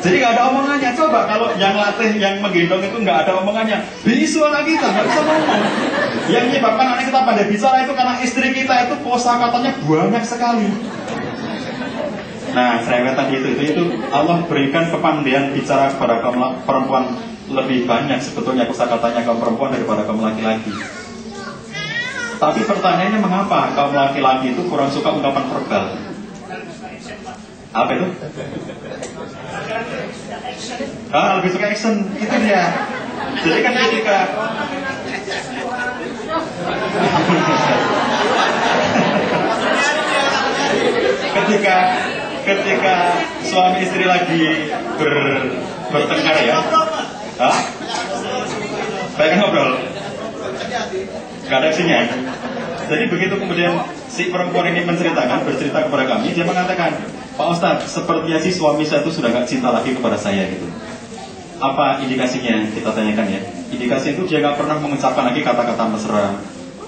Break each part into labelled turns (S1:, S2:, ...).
S1: Jadi nggak ada omongannya. Coba kalau yang latih, yang menggendong itu nggak ada omongannya, bisu anak kita nggak bisa ngomong. Yang menyebabkan anak kita pada bicara itu karena istri kita itu kosakatanya banyak sekali. Nah, serewetan itu Allah berikan kepandaian bicara kepada kaum perempuan lebih banyak sebetulnya kosakatanya kaum perempuan daripada kaum laki-laki. Tapi pertanyaannya mengapa kaum laki-laki itu kurang suka ungkapan verbal? Apa itu? Lebih suka action, itu dia. Jadi kan ketika suami istri lagi bertengkar ya, baik ngobrol, gak ada aksinya. Jadi begitu kemudian si perempuan ini bercerita kepada kami, dia mengatakan, Pak Ustadz, sepertinya si suami saya itu sudah gak cinta lagi kepada saya gitu. Apa indikasinya? Kita tanyakan ya. Indikasi itu dia gak pernah mengucapkan lagi kata-kata mesra,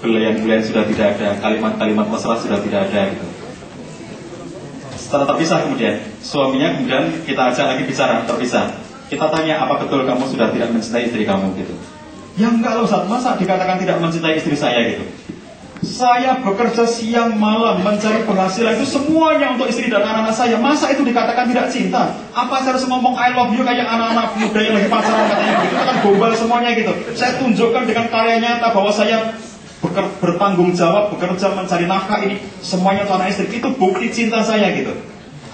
S1: belayan-belayan sudah tidak ada, kalimat-kalimat mesra sudah tidak ada gitu. Setelah terpisah kemudian, suaminya kemudian kita ajak lagi bicara, terpisah. Kita tanya, apa betul kamu sudah tidak mencintai istri kamu gitu? Ya enggak loh Ustadz, masa dikatakan tidak mencintai istri saya gitu? Saya bekerja siang malam mencari penghasilan itu semuanya untuk istri dan anak-anak saya. Masa itu dikatakan tidak cinta? Apa saya harus ngomong I love you kayak anak-anak muda yang lagi pacaran katanya begitu? Itu kan gombal semuanya gitu. Saya tunjukkan dengan karya nyata bahwa saya bertanggung jawab, bekerja mencari nafkah ini semuanya untuk anak istri. Itu bukti cinta saya gitu.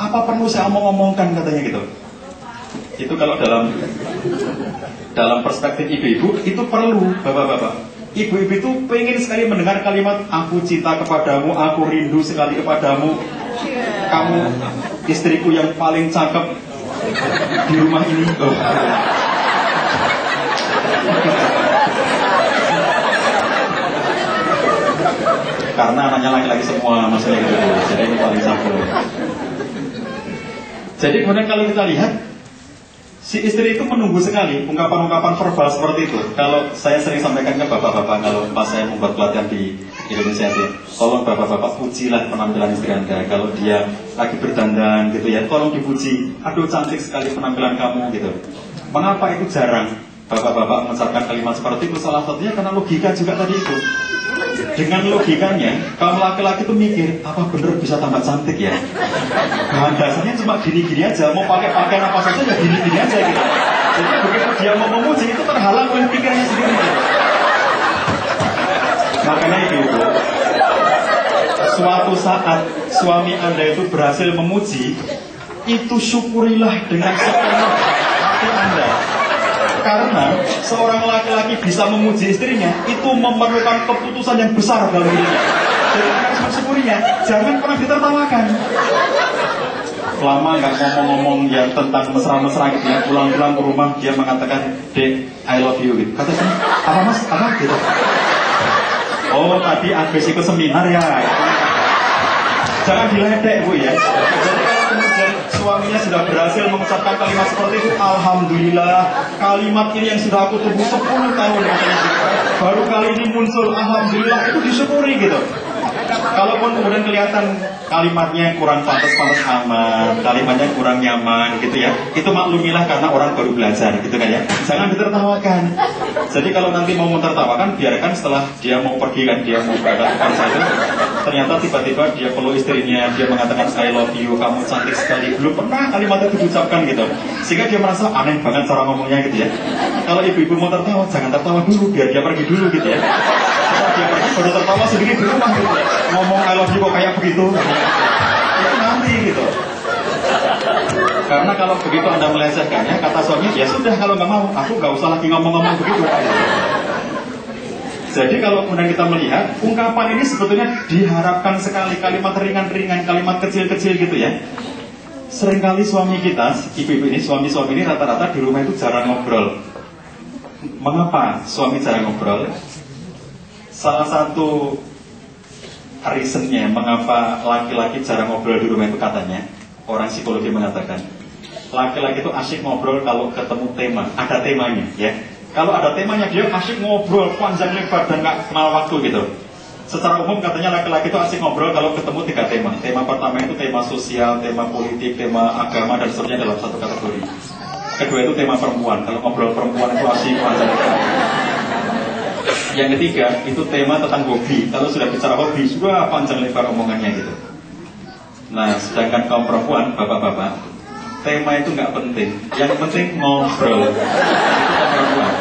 S1: Apa perlu saya omong-omongkan katanya gitu? Itu kalau dalam perspektif ibu-ibu itu perlu, bapak-bapak. Ibu-ibu itu pengen sekali mendengar kalimat aku cinta kepadamu, aku rindu sekali kepadamu, kamu istriku yang paling cakep di rumah ini. Karena anaknya laki-laki semua masalah itu, jadi ini paling cakep. Jadi kemudian kalau kita lihat, si istri itu menunggu sekali ungkapan-ungkapan verbal seperti itu. Kalau saya sering sampaikan ke bapak-bapak, kalau pas saya membuat pelatihan di Indonesia itu, tolong bapak-bapak pujilah penampilan istri Anda. Kalau dia lagi berdandan gitu ya, tolong dipuji. Aduh cantik sekali penampilan kamu gitu. Mengapa itu jarang bapak-bapak mengucapkan kalimat seperti itu? Salah satunya karena logika juga tadi itu. Dengan logikanya, kaum laki-laki itu mikir, apa bener bisa tambah cantik ya? Bahan dasarnya cuma gini-gini aja, mau pakai pakaian apa saja ya gini-gini aja gitu. Jadi begitu dia mau memuji itu terhalang oleh pikirannya sendiri. Makanya itu, suatu saat suami Anda itu berhasil memuji, itu syukurilah dengan sepenuh hati Anda. Karena seorang laki-laki bisa memuji istrinya, itu memerlukan keputusan yang besar dalam dirinya. Jadi harus mensyukurinya, jangan pernah ditertawakan. Lama nggak ngomong-ngomong yang tentang mesra-mesra gitu ya, pulang-pulang ke rumah dia mengatakan, Dek, I love you gitu. Kata saya, apa mas? Apa gitu? Oh tadi habis ikut seminar ya. Jangan diledek bu ya. Jadi kalau kemudian suaminya sudah berhasil mengucapkan kalimat seperti itu, alhamdulillah, kalimat ini yang sudah aku tunggu 10 tahun katanya, baru kali ini muncul, alhamdulillah, itu disyukuri gitu. Kalaupun kemudian kelihatan kalimatnya kurang pantas-pantas aman, kalimatnya kurang nyaman gitu ya, itu maklumilah karena orang baru belajar gitu kan ya. Jangan ditertawakan. Jadi kalau nanti mau mentertawakan, biarkan setelah dia mau pergi kan, dia mau berangkat ke kantor itu, ternyata tiba-tiba dia peluk istrinya, dia mengatakan I love you, kamu cantik sekali. Belum pernah kalimat itu diucapkan gitu, sehingga dia merasa aneh banget cara ngomongnya gitu ya. Kalau ibu-ibu mau tertawa, jangan tertawa dulu, biar dia pergi dulu gitu ya. Setelah dia pergi baru tertawa sendiri di rumah gitu. Ngomong I love you kok kayak begitu, itu nanti gitu. Karena kalau begitu Anda melecehkannya, kata suami, ya sudah kalau nggak mau, aku nggak usah lagi ngomong-ngomong begitu. Jadi kalau kemudian kita melihat, ungkapan ini sebetulnya diharapkan sekali, kalimat ringan-ringan, kalimat kecil-kecil gitu ya. Seringkali suami kita, ibu-ibu ini, suami-suami ini rata-rata di rumah itu jarang ngobrol. Mengapa suami jarang ngobrol? Salah satu reasonnya mengapa laki-laki jarang ngobrol di rumah itu katanya, orang psikologi mengatakan, laki-laki itu asyik ngobrol kalau ketemu tema, ada temanya ya. Kalau ada temanya dia asyik ngobrol panjang lebar dan gak kenal waktu gitu. Secara umum katanya laki-laki itu asik ngobrol kalau ketemu 3 tema. Tema pertama itu tema sosial, tema politik, tema agama, dan seterusnya dalam satu kategori. Kedua itu tema perempuan. Kalau ngobrol perempuan itu asik, panjang lebar. Yang ketiga itu tema tentang hobi. Kalau sudah bicara hobi, sudah panjang lebar omongannya gitu. Nah, sedangkan kaum perempuan, bapak-bapak, tema itu nggak penting. Yang penting ngobrol. Itu kaum perempuan.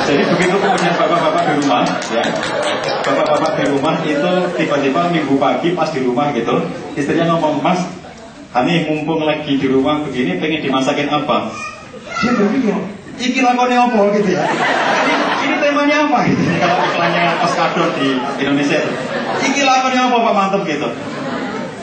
S1: Jadi begitu kemudian bapak-bapak di rumah, ya, bapak-bapak di rumah itu tiba-tiba minggu pagi pas di rumah gitu, istrinya ngomong, Mas, Hani mumpung lagi di rumah begini, pengen dimasakin apa? Dia berpikir, iki lakonnya apa gitu ya? Ini temanya apa gitu? Kalau iklannya Oskador di Indonesia itu, iki lakonnya apa Pak Mantep gitu?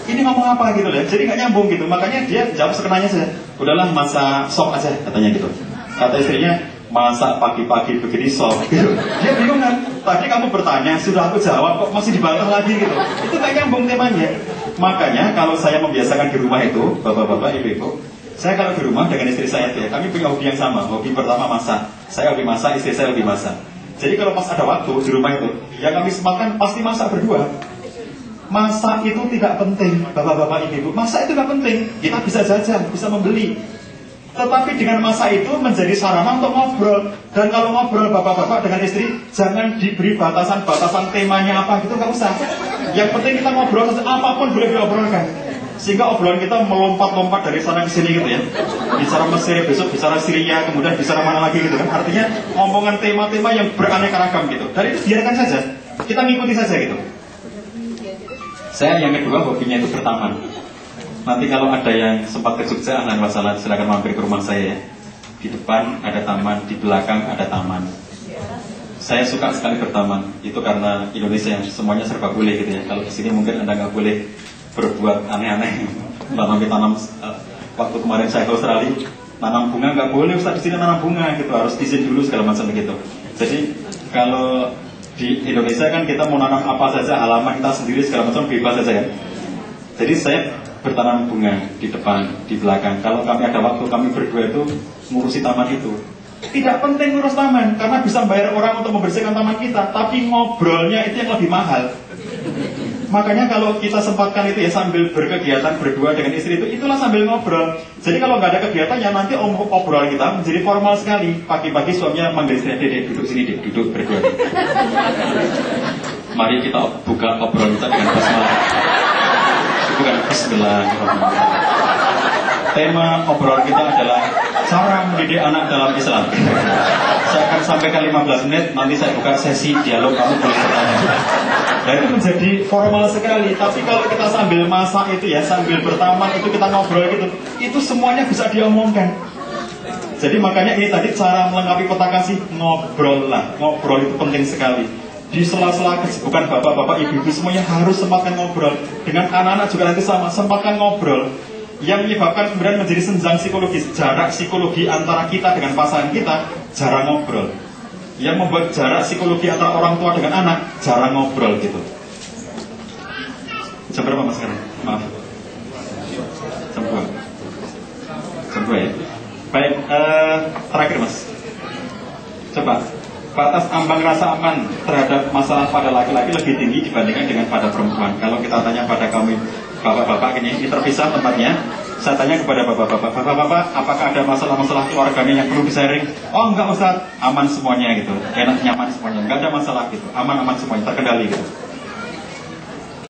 S1: Ini ngomong apa gitu loh? Jadi nggak nyambung gitu. Makanya dia jawab sekenanya saja. Udahlah masak sop aja katanya gitu. Kata istrinya, masak pagi-pagi begini sop gitu. Dia bingung kan, tadi kamu bertanya, sudah aku jawab kok masih dibantah lagi gitu. Itu gak nyambung temanya. Makanya kalau saya membiasakan di rumah itu, bapak-bapak, ibu-ibu, saya kalau di rumah dengan istri saya itu ya, kami punya hobi yang sama. Hobi pertama masak. Saya hobi masak, istri saya hobi masak. Jadi kalau pas ada waktu di rumah itu, yang kami sempatkan pasti masak berdua. Masak itu tidak penting, bapak-bapak, ibu-ibu. Masak itu tidak penting, kita bisa jajan, bisa membeli. Tetapi dengan masa itu menjadi sarana untuk ngobrol. Dan kalau ngobrol bapak-bapak dengan istri, jangan diberi batasan-batasan temanya apa gitu, nggak usah. Yang penting kita ngobrol, apapun boleh diobrolkan. Sehingga obrolan kita melompat-lompat dari sana ke sini gitu ya. Bicara Mesir, besok bicara Syria, kemudian bicara mana lagi gitu kan. Artinya ngomongan tema-tema yang beraneka ragam gitu. Dan itu biarkan saja, kita ngikuti saja gitu. Saya yang kedua hobinya itu bertaman. Nanti kalau ada yang sempat ke Jogja, ahlan wa sahlan, silakan mampir ke rumah saya ya. Di depan ada taman, di belakang ada taman. Saya suka sekali bertaman. Itu karena Indonesia yang semuanya serba boleh gitu ya. Kalau di sini mungkin Anda nggak boleh berbuat aneh-aneh. Tanam waktu kemarin saya ke Australia, tanam bunga nggak boleh, Ustaz di sini tanam bunga gitu, harus izin dulu segala macam begitu. Jadi kalau di Indonesia kan kita mau nanam apa saja, halaman kita sendiri segala macam bebas saja ya. Jadi saya bertanam bunga di depan, di belakang. Kalau kami ada waktu, kami berdua itu ngurusi taman itu. Tidak penting ngurus taman, karena bisa bayar orang untuk membersihkan taman kita. Tapi ngobrolnya itu yang lebih mahal. Makanya kalau kita sempatkan itu ya sambil berkegiatan berdua dengan istri itu, itulah sambil ngobrol. Jadi kalau nggak ada kegiatan ya nanti obrolan kita menjadi formal sekali. Pagi-pagi suaminya manggil istrinya, Dek, duduk sini, Dek, duduk berdua. Mari kita buka obrolan kita dengan basmalah. Bukan bismillahirrahmanirrahim. Tema obrolan kita adalah cara mendidik anak dalam Islam. Saya akan sampaikan 15 menit, nanti saya buka sesi dialog, kamu boleh bertanya. Dan itu menjadi formal sekali. Tapi kalau kita sambil masak itu ya, sambil bertaman itu kita ngobrol gitu, itu semuanya bisa diomongkan. Jadi makanya ini tadi cara melengkapi kota kasih, ngobrol lah. Ngobrol itu penting sekali. Di sela-sela kesibukan bapak-bapak, ibu-ibu semuanya harus sempatkan ngobrol. Dengan anak-anak juga nanti sama, sempatkan ngobrol. Yang menyebabkan kemudian menjadi senjang psikologis, jarak psikologi antara kita dengan pasangan kita, jarang ngobrol. Yang membuat jarak psikologi antara orang tua dengan anak, jarang ngobrol gitu. Jam berapa mas sekarang? Maaf. Jam 2. Jam 2 ya. Baik, terakhir mas. Coba, batas ambang rasa aman terhadap masalah pada laki-laki lebih tinggi dibandingkan dengan pada perempuan. Kalau kita tanya pada kami bapak-bapak ini terpisah tempatnya. Saya tanya kepada bapak-bapak, apakah ada masalah-masalah keluarganya yang perlu di-sharing? Oh enggak Ustaz, aman semuanya gitu, enak nyaman semuanya, enggak ada masalah gitu, aman-aman semuanya, terkendali gitu.